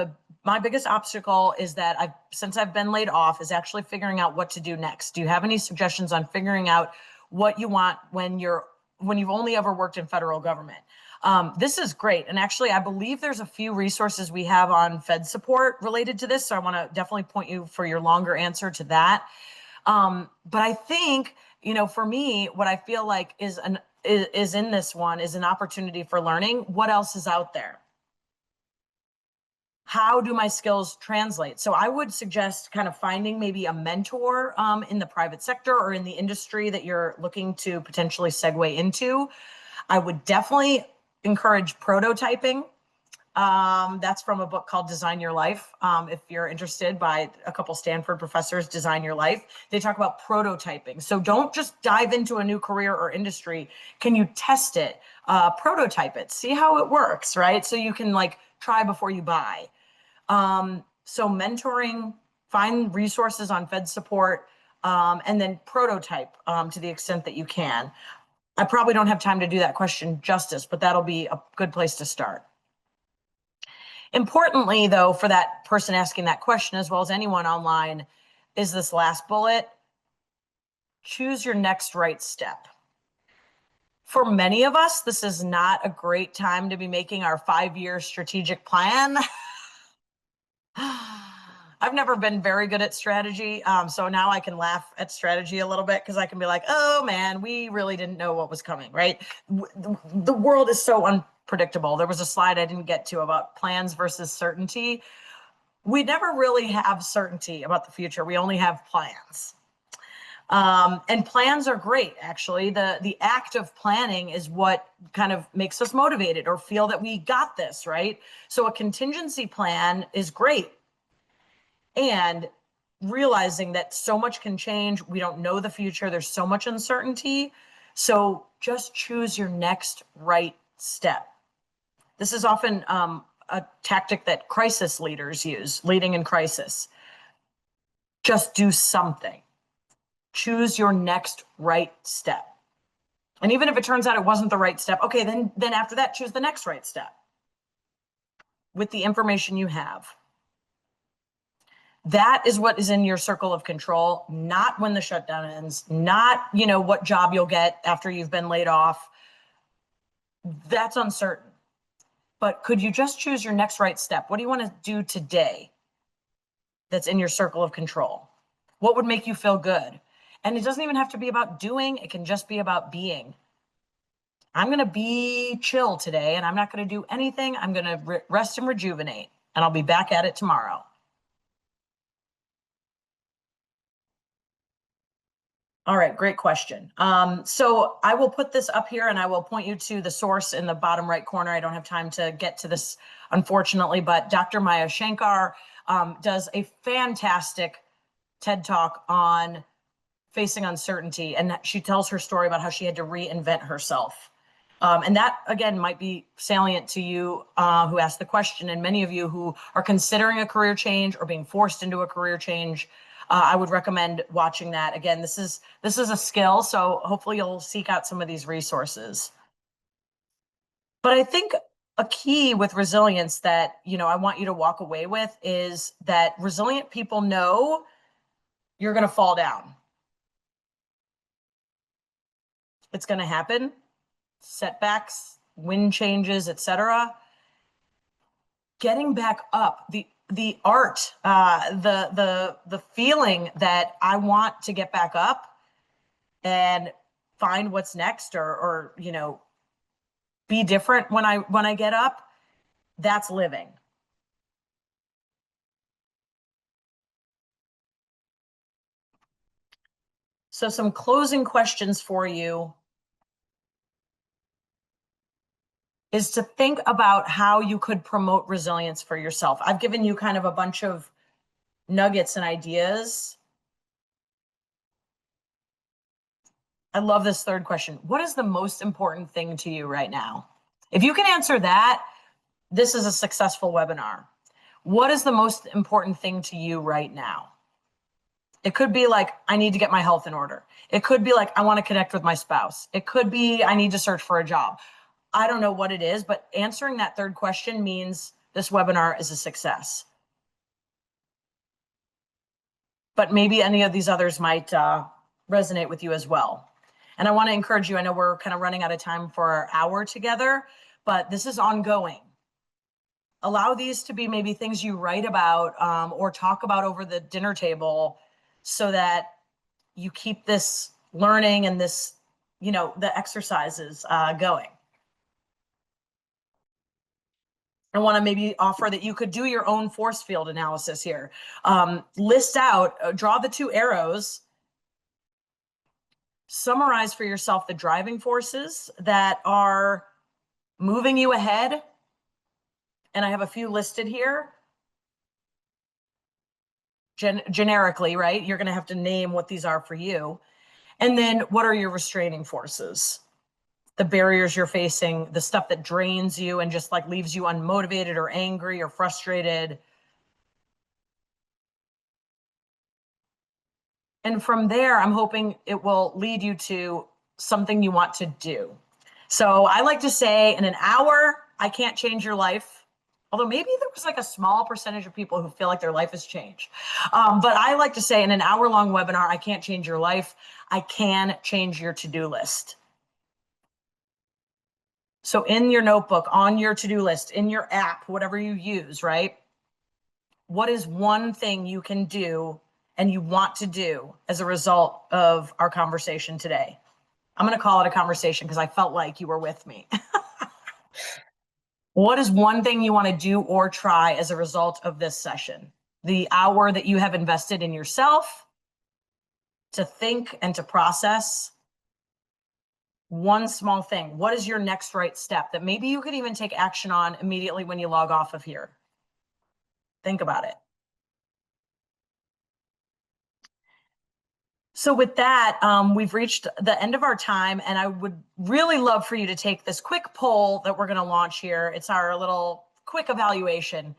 my biggest obstacle is that since I've been laid off is actually figuring out what to do next. Do you have any suggestions on figuring out what you want when you've only ever worked in federal government? This is great. And actually, I believe there's a few resources we have on FedSupport related to this. So I want to definitely point you for your longer answer to that. But I think, for me, what I feel like is in this one is an opportunity for learning. What else is out there? How do my skills translate? So I would suggest kind of finding maybe a mentor in the private sector or in the industry that you're looking to potentially segue into. I would definitely encourage prototyping. That's from a book called Design Your Life. If you're interested, by a couple Stanford professors, Design Your Life. They talk about prototyping. So don't just dive into a new career or industry. Can you test it, prototype it, see how it works, right? So you can like try before you buy. So mentoring, find resources on FedSupport, and then prototype to the extent that you can. I probably don't have time to do that question justice, but that'll be a good place to start. Importantly, though, for that person asking that question, as well as anyone online, is this last bullet. choose your next right step. For many of us, this is not a great time to be making our 5-year strategic plan. I've never been very good at strategy. So now I can laugh at strategy a little bit because I can be like, oh man, we really didn't know what was coming, right? The world is so unpredictable. There was a slide I didn't get to about plans versus certainty. We never really have certainty about the future. We only have plans. And plans are great, actually. The act of planning is what kind of makes us motivated or feel that we got this, right? So a contingency plan is great. And realizing that so much can change, we don't know the future, there's so much uncertainty. So just choose your next right step. This is often a tactic that crisis leaders use, leading in crisis. Just do something. Choose your next right step. And even if it turns out it wasn't the right step, okay, then after that, choose the next right step with the information you have. That is what is in your circle of control, not when the shutdown ends, not, what job you'll get after you've been laid off. That's uncertain. But could you just choose your next right step? What do you want to do today that's in your circle of control? What would make you feel good? And it doesn't even have to be about doing, it can just be about being. I'm going to be chill today and I'm not going to do anything. I'm going to rest and rejuvenate, and I'll be back at it tomorrow. All right, great question. So I will put this up here and I will point you to the source in the bottom right corner. I don't have time to get to this, unfortunately, but Dr. Maya Shankar does a fantastic TED Talk on facing uncertainty. And she tells her story about how she had to reinvent herself. And that, again, might be salient to you who asked the question, and many of you who are considering a career change or being forced into a career change. I would recommend watching that. Again, this is a skill, so hopefully you'll seek out some of these resources. But I think a key with resilience that, I want you to walk away with is that resilient people know you're going to fall down. It's going to happen. Setbacks, wind changes, etc. Getting back up, the art, the feeling that I want to get back up and find what's next, or be different when I get up. That's living. So some closing questions for you is to think about how you could promote resilience for yourself. I've given you kind of a bunch of nuggets and ideas. I love this third question. What is the most important thing to you right now? If you can answer that, this is a successful webinar. What is the most important thing to you right now? It could be like, I need to get my health in order. It could be like, I want to connect with my spouse. It could be, I need to search for a job. I don't know what it is, but answering that third question means this webinar is a success. But maybe any of these others might resonate with you as well. And I want to encourage you, I know we're kind of running out of time for our hour together, but this is ongoing. Allow these to be maybe things you write about or talk about over the dinner table, so that you keep this learning and this, the exercises going. I want to maybe offer that you could do your own force field analysis here. List out, draw the 2 arrows, summarize for yourself the driving forces that are moving you ahead. And I have a few listed here. Generically, right? You're going to have to name what these are for you. And then what are your restraining forces? The barriers you're facing, the stuff that drains you and just like leaves you unmotivated or angry or frustrated. And from there, I'm hoping it will lead you to something you want to do. So I like to say, in an hour, I can't change your life. Although maybe there was like a small percentage of people who feel like their life has changed. But I like to say in an hour-long webinar, I can't change your life. I can change your to-do list. So in your notebook, on your to-do list, in your app, whatever you use, right? What is one thing you can do and you want to do as a result of our conversation today? I'm going to call it a conversation because I felt like you were with me. What is one thing you want to do or try as a result of this session? The hour that you have invested in yourself to think and to process one small thing. What is your next right step that maybe you could even take action on immediately when you log off of here? Think about it. So with that, we've reached the end of our time, and I would really love for you to take this quick poll that we're going to launch here. It's our little quick evaluation,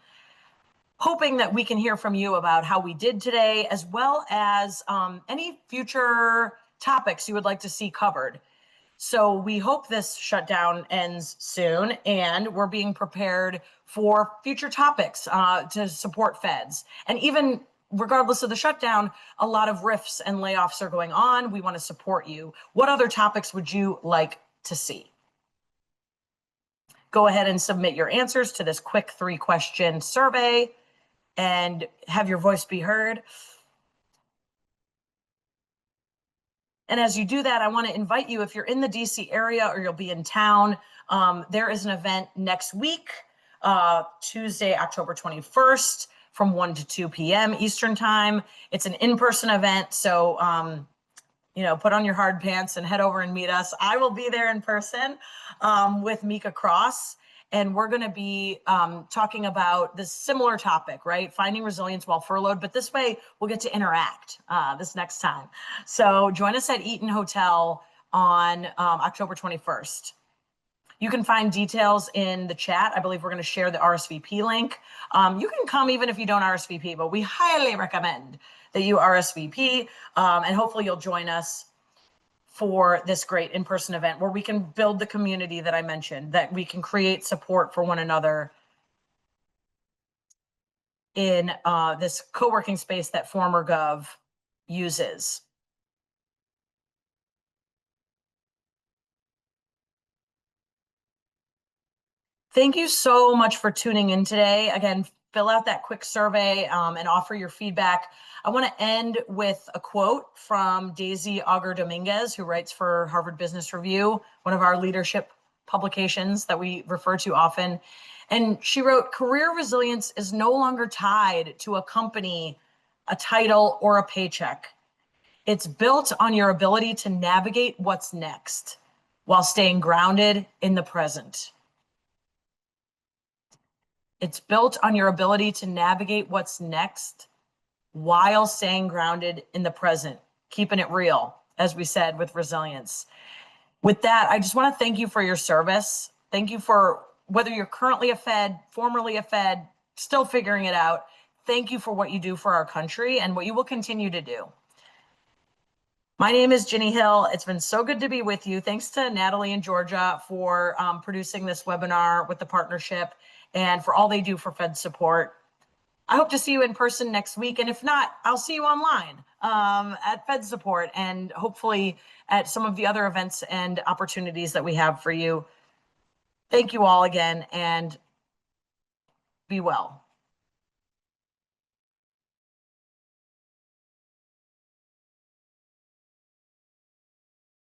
hoping that we can hear from you about how we did today, as well as any future topics you would like to see covered. So we hope this shutdown ends soon, and we're being prepared for future topics to support feds. And even regardless of the shutdown, a lot of RIFs and layoffs are going on. We want to support you. What other topics would you like to see? Go ahead and submit your answers to this quick 3-question survey and have your voice be heard. And as you do that, I want to invite you, if you're in the DC area or you'll be in town, there is an event next week, Tuesday, October 21st, from 1 to 2 p.m. Eastern time. It's an in-person event, so put on your hard pants and head over and meet us. I will be there in person with Mika Cross, and we're going to be talking about this similar topic, right? Finding resilience while furloughed, but this way we'll get to interact this next time. So join us at Eaton Hotel on October 21st. You can find details in the chat. I believe we're going to share the RSVP link. You can come even if you don't RSVP, but we highly recommend that you RSVP, and hopefully you'll join us for this great in-person event where we can build the community that I mentioned, that we can create support for one another in this co-working space that former Gov uses. Thank you so much for tuning in today. Again, fill out that quick survey and offer your feedback. I want to end with a quote from Daisy Auger Dominguez, who writes for Harvard Business Review, one of our leadership publications that we refer to often. And she wrote, "Career resilience is no longer tied to a company, a title, or a paycheck. It's built on your ability to navigate what's next while staying grounded in the present." It's built on your ability to navigate what's next while staying grounded in the present, keeping it real, as we said, with resilience. With that, I just want to thank you for your service. Thank you for, whether you're currently a Fed, formerly a Fed, still figuring it out. Thank you for what you do for our country and what you will continue to do. My name is Ginny Hill. It's been so good to be with you. Thanks to Natalie and Georgia for producing this webinar with the partnership and for all they do for FedSupport. I hope to see you in person next week. And if not, I'll see you online at FedSupport and hopefully at some of the other events and opportunities that we have for you. Thank you all again, and be well.